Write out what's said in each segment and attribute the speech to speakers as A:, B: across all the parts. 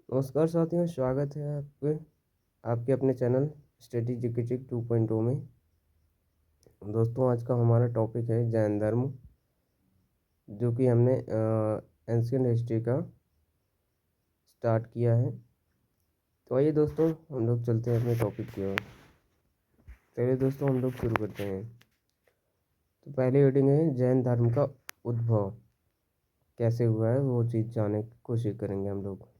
A: नमस्कार साथियों, स्वागत है आपके अपने चैनल स्टडी जिकेचिक 2.0 में। दोस्तों, आज का हमारा टॉपिक है जैन धर्म, जो कि हमने एंशियंट हिस्ट्री का स्टार्ट किया है। तो आइए दोस्तों, हम लोग चलते हैं अपने टॉपिक की ओर। चलिए दोस्तों, हम लोग शुरू करते हैं। तो पहली हेडिंग है जैन धर्म का उद्भव कैसे हुआ है, वो चीज़ जानने की कोशिश करेंगे हम लोग।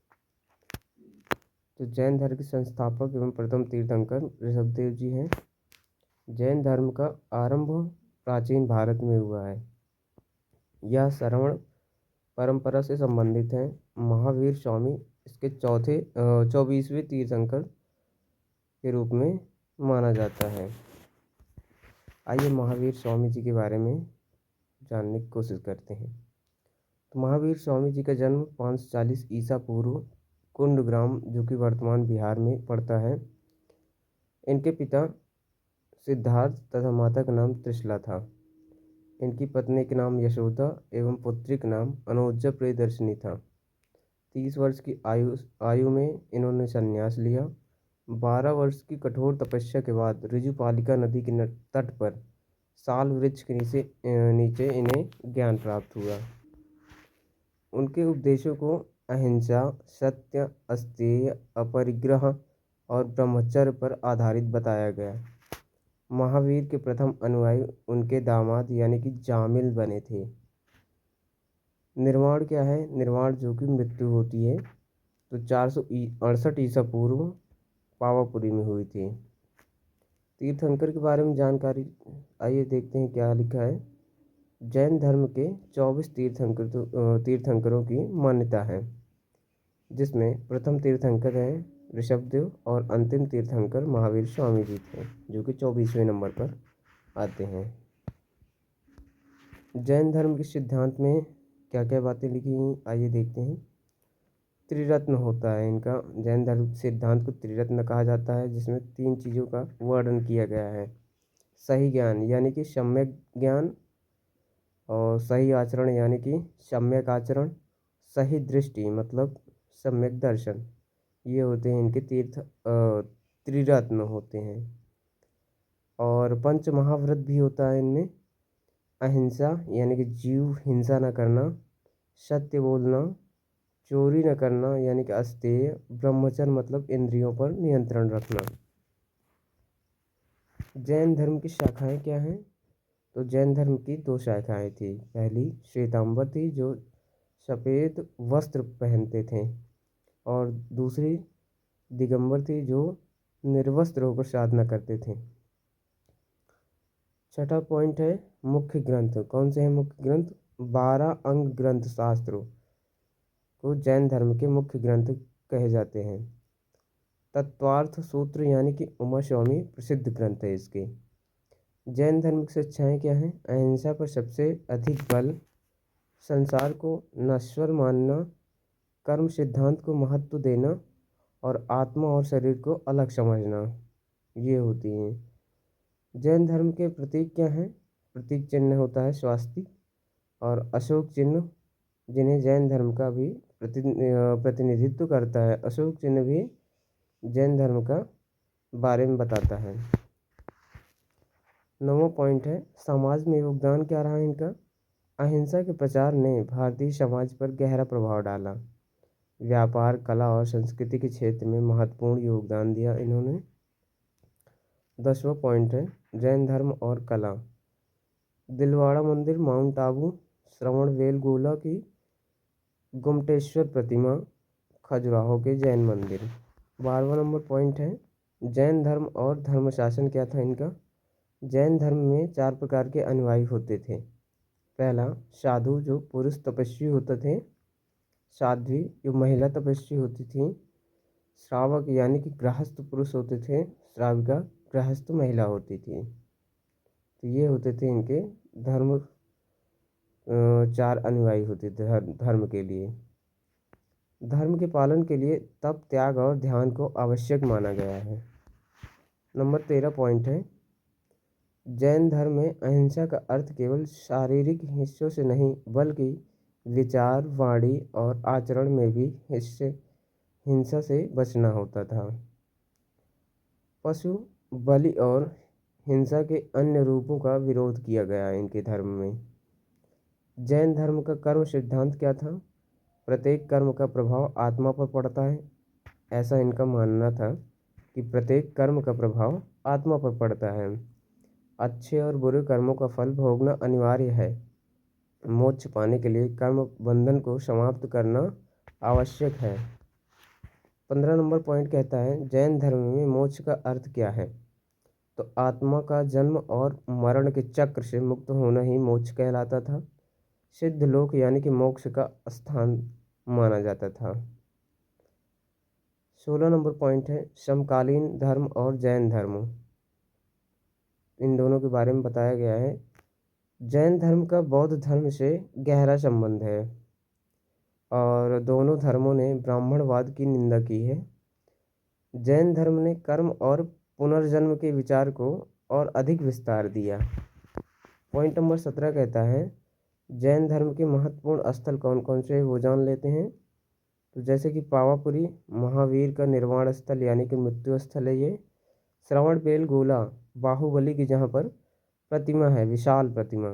A: तो जैन धर्म के संस्थापक एवं प्रथम तीर्थंकर ऋषभदेव जी हैं। जैन धर्म का आरंभ प्राचीन भारत में हुआ है। यह श्रवण परंपरा से संबंधित है। महावीर स्वामी इसके 24वें तीर्थंकर के रूप में माना जाता है। आइए महावीर स्वामी जी के बारे में जानने की कोशिश करते हैं। तो महावीर स्वामी जी का जन्म 540 ईसा पूर्व कुंडग्राम, जो कि वर्तमान बिहार में पड़ता है। इनके पिता सिद्धार्थ तथा माता का नाम त्रिशला था। इनकी पत्नी का नाम यशोदा एवं पुत्री का नाम अनोजा प्रियदर्शिनी था। 30 वर्ष की आयु में इन्होंने संन्यास लिया। 12 वर्ष की कठोर तपस्या के बाद ऋजुपालिका नदी के तट पर साल वृक्ष के नीचे इन्हें ज्ञान प्राप्त हुआ। उनके उपदेशों को अहिंसा, सत्य, अस्तेय, अपरिग्रह और ब्रह्मचर्य पर आधारित बताया गया। महावीर के प्रथम अनुयायी उनके दामाद यानी कि जामिल बने थे। निर्वाण क्या है? निर्वाण जो कि मृत्यु होती है, तो 468 ईसा पूर्व पावापुरी में हुई थी। तीर्थंकर के बारे में जानकारी आइए देखते हैं क्या लिखा है। जैन धर्म के 24 तीर्थंकरों की मान्यता है, जिसमें प्रथम तीर्थंकर हैं ऋषभदेव और अंतिम तीर्थंकर महावीर स्वामी जी थे, जो कि 24वें नंबर पर आते हैं। जैन धर्म के सिद्धांत में क्या क्या बातें लिखी हुई, आइए देखते हैं। त्रिरत्न होता है इनका। जैन धर्म सिद्धांत को त्रिरत्न कहा जाता है, जिसमें 3 चीज़ों का वर्णन किया गया है। सही ज्ञान यानी कि सम्यक ज्ञान, और सही आचरण यानी कि सम्यक आचरण, सही दृष्टि मतलब सम्यक दर्शन। ये होते हैं इनके त्रिरत्न होते हैं। और पंच महाव्रत भी होता है इनमें। अहिंसा यानी कि जीव हिंसा न करना, सत्य बोलना, चोरी न करना यानी कि अस्तेय, ब्रह्मचर्य मतलब इंद्रियों पर नियंत्रण रखना। जैन धर्म की शाखाएं क्या हैं? तो जैन धर्म की 2 शाखाएं थी। पहली श्वेतांबर थी, जो सफ़ेद वस्त्र पहनते थे, और दूसरी दिगंबर थी, जो निर्वस्त्र होकर साधना करते थे। छठा पॉइंट है मुख्य ग्रंथ। कौन से हैं मुख्य ग्रंथ? 12 अंग ग्रंथ शास्त्रों को जैन धर्म के मुख्य ग्रंथ कहे जाते हैं। तत्वार्थ सूत्र यानी कि उमा स्वामी प्रसिद्ध ग्रंथ है इसके। जैन धर्म की शिक्षाएँ क्या हैं? अहिंसा पर सबसे अधिक बल, संसार को नश्वर मानना, कर्म सिद्धांत को महत्व देना, और आत्मा और शरीर को अलग समझना, ये होती हैं। जैन धर्म के प्रतीक क्या हैं? प्रतीक चिन्ह होता है स्वास्तिक और अशोक चिन्ह, जिन्हें जैन धर्म का भी प्रतिनिधित्व करता है। अशोक चिन्ह भी जैन धर्म का बारे में बताता है। 9वां पॉइंट है समाज में योगदान क्या रहा इनका? अहिंसा के प्रचार ने भारतीय समाज पर गहरा प्रभाव डाला। व्यापार, कला और संस्कृति के क्षेत्र में महत्वपूर्ण योगदान दिया इन्होंने। 10वां पॉइंट है जैन धर्म और कला। दिलवाड़ा मंदिर, माउंट आबू, श्रवणबेलगोला की गुमटेश्वर प्रतिमा, खजुराहो के जैन मंदिर। 12वां नंबर पॉइंट है जैन धर्म और धर्मशासन क्या था इनका? जैन धर्म में 4 प्रकार के अनुयायी होते थे। पहला साधु, जो पुरुष तपस्वी होते थे। साध्वी, जो महिला तपस्वी होती थी। श्रावक यानी कि गृहस्थ पुरुष होते थे। श्राविका, गृहस्थ महिला होती थी। तो ये होते थे इनके धर्म। 4 अनुयायी होते थे धर्म के लिए। धर्म के पालन के लिए तप, त्याग और ध्यान को आवश्यक माना गया है। नंबर 13 पॉइंट है जैन धर्म में अहिंसा का अर्थ केवल शारीरिक हिस्सों से नहीं, बल्कि विचार, वाणी और आचरण में भी हिंसा से बचना होता था। पशु बलि और हिंसा के अन्य रूपों का विरोध किया गया है इनके धर्म में। जैन धर्म का कर्म सिद्धांत क्या था? प्रत्येक कर्म का प्रभाव आत्मा पर पड़ता है। ऐसा इनका मानना था कि प्रत्येक कर्म का प्रभाव आत्मा पर पड़ता है। अच्छे और बुरे कर्मों का फल भोगना अनिवार्य है। मोक्ष पाने के लिए कर्म बंधन को समाप्त करना आवश्यक है। 15 नंबर पॉइंट कहता है जैन धर्म में मोक्ष का अर्थ क्या है? तो आत्मा का जन्म और मरण के चक्र से मुक्त होना ही मोक्ष कहलाता था। सिद्ध लोक यानी कि मोक्ष का स्थान माना जाता था। 16 नंबर पॉइंट है समकालीन धर्म और जैन धर्म, इन दोनों के बारे में बताया गया है। जैन धर्म का बौद्ध धर्म से गहरा संबंध है और दोनों धर्मों ने ब्राह्मणवाद की निंदा की है। जैन धर्म ने कर्म और पुनर्जन्म के विचार को और अधिक विस्तार दिया। पॉइंट नंबर 17 कहता है जैन धर्म के महत्वपूर्ण स्थल कौन कौन से वो जान लेते हैं। तो जैसे कि पावापुरी महावीर का निर्वाण स्थल यानी कि मृत्यु स्थल है ये। श्रवणबेल गोला बाहुबली की जहाँ पर प्रतिमा है, विशाल प्रतिमा।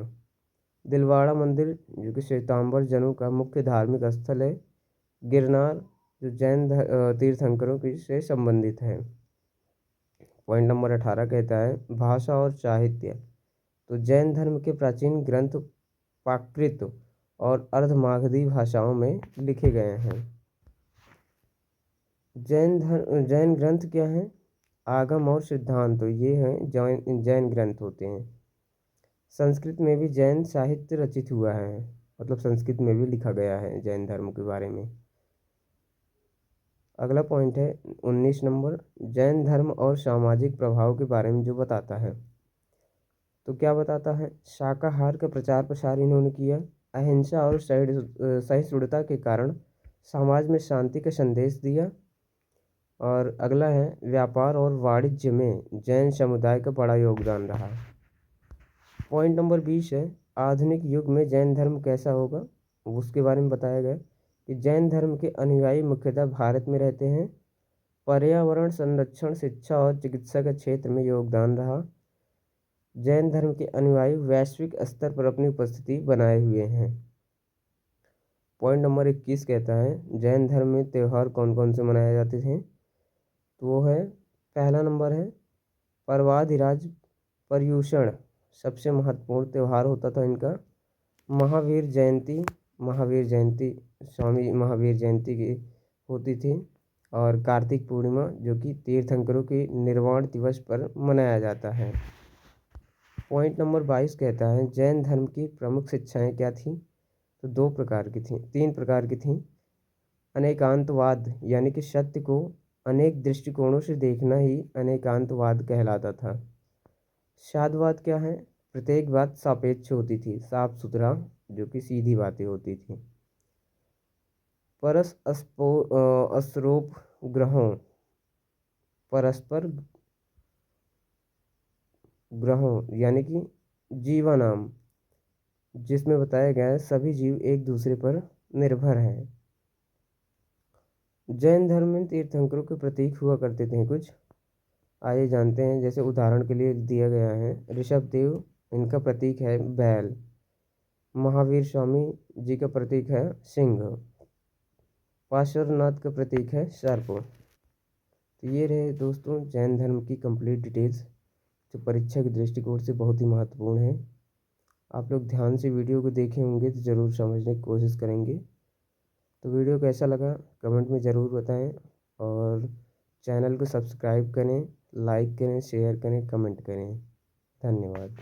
A: दिलवाड़ा मंदिर जो कि श्वेतांबर जनों का मुख्य धार्मिक स्थल है। गिरनार जो जैन तीर्थंकरों की से संबंधित है। पॉइंट नंबर 18 कहता है भाषा और साहित्य। तो जैन धर्म के प्राचीन ग्रंथ प्राकृत और अर्धमागधी भाषाओं में लिखे गए हैं। जैन ग्रंथ क्या हैं? आगम और सिद्धांत, तो ये हैं जैन ग्रंथ होते हैं। संस्कृत में भी जैन साहित्य रचित हुआ है, मतलब संस्कृत में भी लिखा गया है जैन धर्म के बारे में। अगला पॉइंट है 19 नंबर जैन धर्म और सामाजिक प्रभाव के बारे में जो बताता है। तो क्या बताता है? शाकाहार का प्रचार प्रसार इन्होंने किया। अहिंसा और सहिष्णुता के कारण समाज में शांति का संदेश दिया। और अगला है व्यापार और वाणिज्य में जैन समुदाय का बड़ा योगदान रहा। पॉइंट नंबर 20 है आधुनिक युग में जैन धर्म कैसा होगा, उसके बारे में बताया गया कि जैन धर्म के अनुयायी मुख्यतः भारत में रहते हैं। पर्यावरण संरक्षण, शिक्षा और चिकित्सा के क्षेत्र में योगदान रहा। जैन धर्म के अनुयायी वैश्विक स्तर पर अपनी उपस्थिति बनाए हुए हैं। पॉइंट नंबर 21 कहता है जैन धर्म में त्यौहार कौन कौन से मनाए जाते थे। तो वो है, पहला नंबर है पर्वाधिराज पर्युषण, सबसे महत्वपूर्ण त्यौहार होता था इनका। महावीर जयंती स्वामी महावीर जयंती की होती थी। और कार्तिक पूर्णिमा जो कि तीर्थंकरों के निर्वाण दिवस पर मनाया जाता है। पॉइंट नंबर 22 कहता है जैन धर्म की प्रमुख शिक्षाएं क्या थीं। तो तीन प्रकार की थीं। अनेकांतवाद यानी कि सत्य को अनेक दृष्टिकोणों से देखना ही अनेकांतवाद कहलाता था। साधवाद क्या है? प्रत्येक बात सापेक्ष होती थी, साफ सुथरा जो कि सीधी बातें होती थी। असरोप ग्रहों, परस्पर ग्रहों यानी कि जीवानाम, जिसमें बताया गया है सभी जीव एक दूसरे पर निर्भर हैं। जैन धर्म में तीर्थंकरों के प्रतीक हुआ करते थे कुछ, आइए जानते हैं। जैसे उदाहरण के लिए दिया गया है ऋषभ देव, इनका प्रतीक है बैल। महावीर स्वामी जी का प्रतीक है सिंह। पार्श्वनाथ का प्रतीक है सर्प। तो ये रहे दोस्तों जैन धर्म की कंप्लीट डिटेल्स, जो परीक्षा के दृष्टिकोण से बहुत ही महत्वपूर्ण है। आप लोग ध्यान से वीडियो को देखे होंगे तो ज़रूर समझने की कोशिश करेंगे। तो वीडियो कैसा लगा कमेंट में ज़रूर बताएं और चैनल को सब्सक्राइब करें, लाइक करें, शेयर करें, कमेंट करें। धन्यवाद।